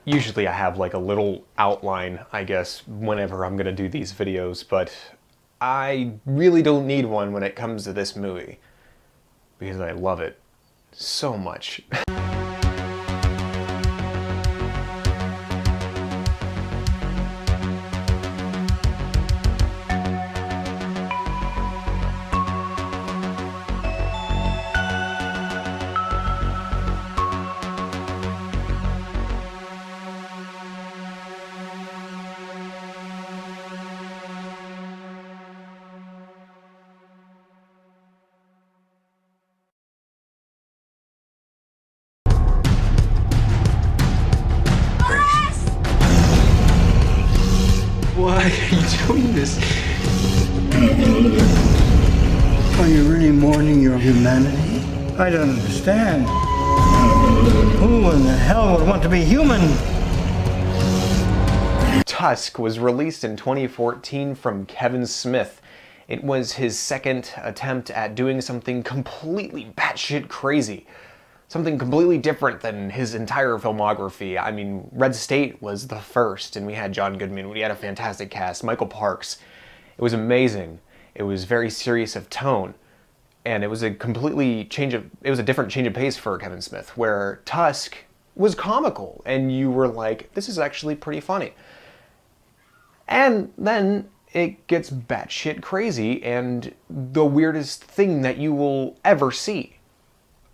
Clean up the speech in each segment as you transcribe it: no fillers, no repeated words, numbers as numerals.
Usually I have like a little outline, I guess, whenever I'm gonna do these videos, but I really don't need one when it comes to this movie because I love it so much. Why are you doing this? Are you really mourning your humanity? I don't understand. Who in the hell would want to be human? Tusk was released in 2014 from Kevin Smith. It was his second attempt at doing something completely batshit crazy. Something completely different than his entire filmography. I mean, Red State was the first, and we had John Goodman. We had a fantastic cast. Michael Parks. It was amazing. It was very serious of tone. And it was a different change of pace for Kevin Smith, where Tusk was comical, and you were like, this is actually pretty funny. And then it gets batshit crazy, and the weirdest thing that you will ever see.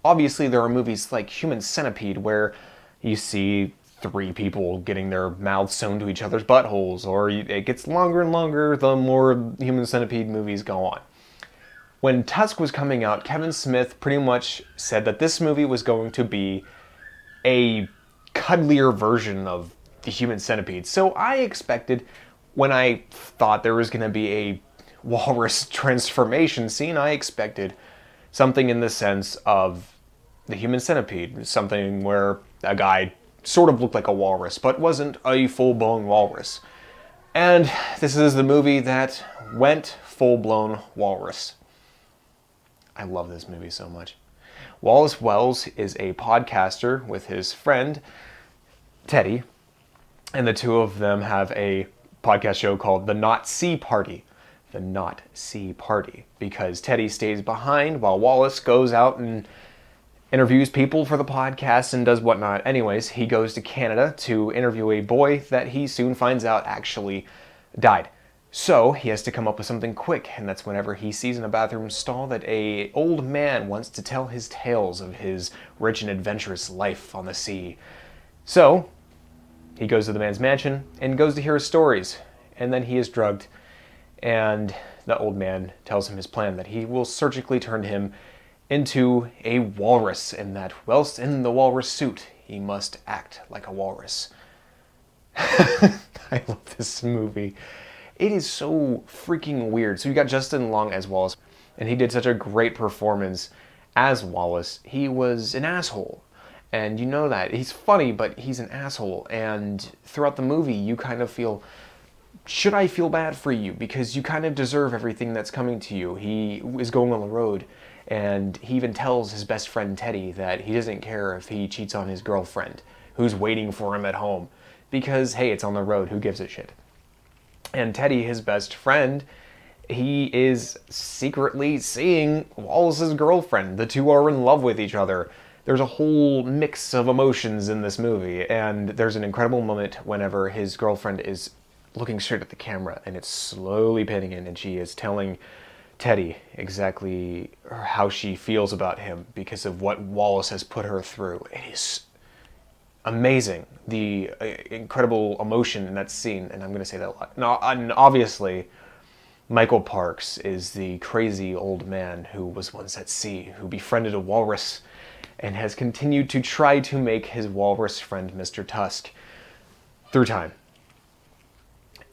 Obviously, there are movies like Human Centipede where you see 3 people getting their mouths sewn to each other's buttholes, or it gets longer and longer the more Human Centipede movies go on. When Tusk was coming out, Kevin Smith pretty much said that this movie was going to be a cuddlier version of the Human Centipede. So I expected, when I thought there was going to be a walrus transformation scene, I expected something in the sense of the Human Centipede, something where a guy sort of looked like a walrus, but wasn't a full-blown walrus. And this is the movie that went full-blown walrus. I love this movie so much. Wallace Wells is a podcaster with his friend, Teddy, and the two of them have a podcast show called The Not See Party. The Not See Party, because Teddy stays behind while Wallace goes out and interviews people for the podcast and does whatnot. Anyways, he goes to Canada to interview a boy that he soon finds out actually died. So he has to come up with something quick, and that's whenever he sees in a bathroom stall that an old man wants to tell his tales of his rich and adventurous life on the sea. So he goes to the man's mansion and goes to hear his stories, and then he is drugged. And the old man tells him his plan, that he will surgically turn him into a walrus, and that whilst in the walrus suit, he must act like a walrus. I love this movie. It is so freaking weird. So you got Justin Long as Wallace, and he did such a great performance as Wallace. He was an asshole. And you know that. He's funny, but he's an asshole. And throughout the movie, you kind of feel, should I feel bad for you? Because you kind of deserve everything that's coming to you. He is going on the road, and he even tells his best friend Teddy that he doesn't care if he cheats on his girlfriend, who's waiting for him at home. Because, hey, it's on the road, who gives a shit? And Teddy, his best friend, he is secretly seeing Wallace's girlfriend. The two are in love with each other. There's a whole mix of emotions in this movie, and there's an incredible moment whenever his girlfriend is looking straight at the camera, and it's slowly panning in, and she is telling Teddy exactly how she feels about him because of what Wallace has put her through. It is amazing, the incredible emotion in that scene, and I'm going to say that a lot. Now, and obviously, Michael Parks is the crazy old man who was once at sea, who befriended a walrus, and has continued to try to make his walrus friend Mr. Tusk through time.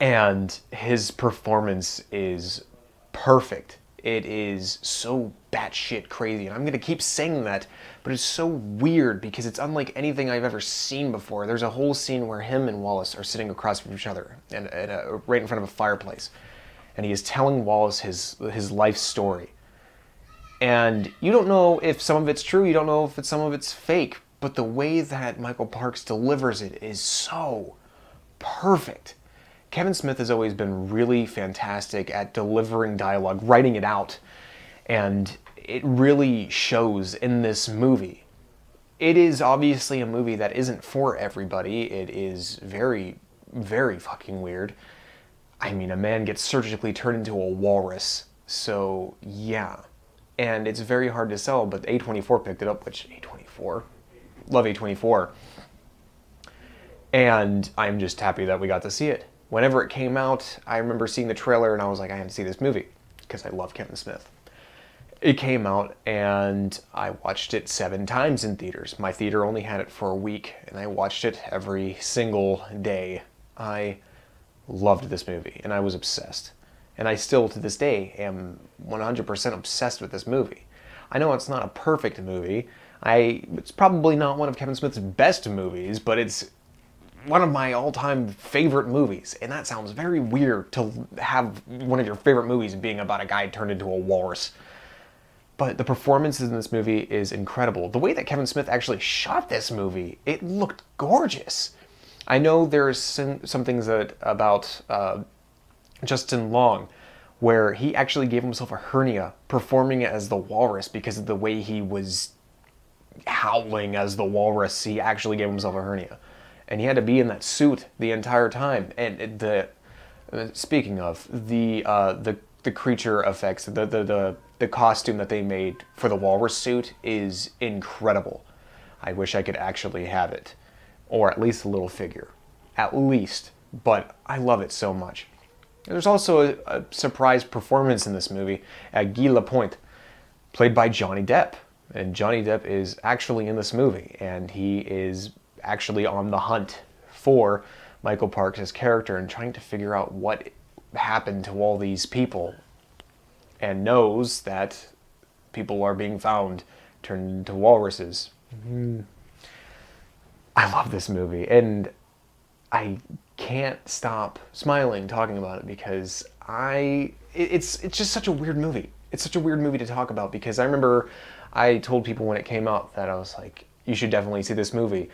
And his performance is perfect. It is so batshit crazy, and I'm going to keep saying that, but it's so weird because it's unlike anything I've ever seen before. There's a whole scene where him and Wallace are sitting across from each other, and right in front of a fireplace, and he is telling Wallace his life story. And you don't know if some of it's true, you don't know if some of it's fake, but the way that Michael Parks delivers it is so perfect. Kevin Smith has always been really fantastic at delivering dialogue, writing it out, and it really shows in this movie. It is obviously a movie that isn't for everybody. It is very, very fucking weird. I mean, a man gets surgically turned into a walrus, so yeah. And it's very hard to sell, but A24 picked it up, which A24? Love A24. And I'm just happy that we got to see it. Whenever it came out, I remember seeing the trailer and I was like, I have to see this movie, because I love Kevin Smith. It came out and I watched it 7 times in theaters. My theater only had it for a week and I watched it every single day. I loved this movie and I was obsessed. And I still, to this day, am 100% obsessed with this movie. I know it's not a perfect movie. It's probably not one of Kevin Smith's best movies, but it's one of my all-time favorite movies. And that sounds very weird to have one of your favorite movies being about a guy turned into a walrus. But the performances in this movie is incredible. The way that Kevin Smith actually shot this movie, it looked gorgeous. I know there's some things about Justin Long, where he actually gave himself a hernia performing as the walrus because of the way he was howling as the walrus. He actually gave himself a hernia. And he had to be in that suit the entire time. And speaking of, the creature effects, the costume that they made for the walrus suit is incredible. I wish I could actually have it. Or at least a little figure. At least. But I love it so much. There's also a surprise performance in this movie at Guy Lapointe, played by Johnny Depp. And Johnny Depp is actually in this movie. And he is actually on the hunt for Michael Parks' character and trying to figure out what happened to all these people, and knows that people are being found turned into walruses. I love this movie, and I can't stop smiling talking about it because it's just such a weird movie. It's such a weird movie to talk about because I remember I told people when it came out that I was like, you should definitely see this movie.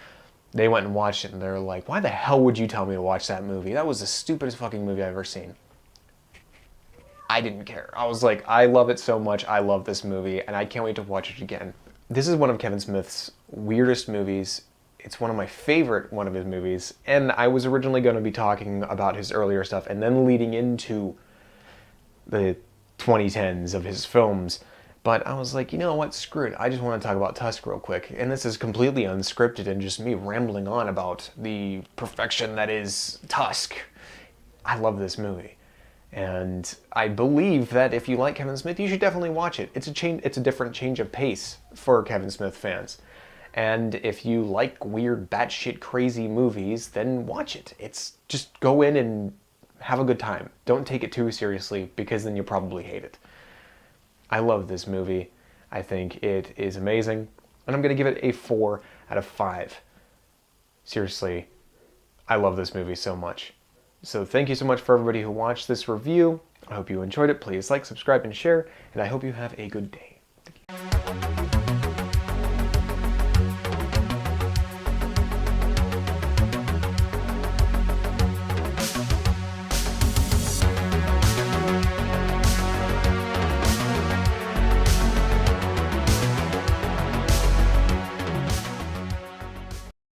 They went and watched it and they're like, why the hell would you tell me to watch that movie? That was the stupidest fucking movie I've ever seen. I didn't care. I was like, I love it so much. I love this movie and I can't wait to watch it again. This is one of Kevin Smith's weirdest movies. It's one of my favorite one of his movies. And I was originally going to be talking about his earlier stuff and then leading into the 2010s of his films. But I was like, you know what, screw it. I just want to talk about Tusk real quick. And this is completely unscripted and just me rambling on about the perfection that is Tusk. I love this movie. And I believe that if you like Kevin Smith, you should definitely watch it. It's a different change of pace for Kevin Smith fans. And if you like weird, batshit crazy movies, then watch it. It's just go in and have a good time. Don't take it too seriously because then you'll probably hate it. I love this movie. I think it is amazing. And I'm going to give it a 4 out of 5. Seriously, I love this movie so much. So thank you so much for everybody who watched this review. I hope you enjoyed it. Please like, subscribe, and share. And I hope you have a good day.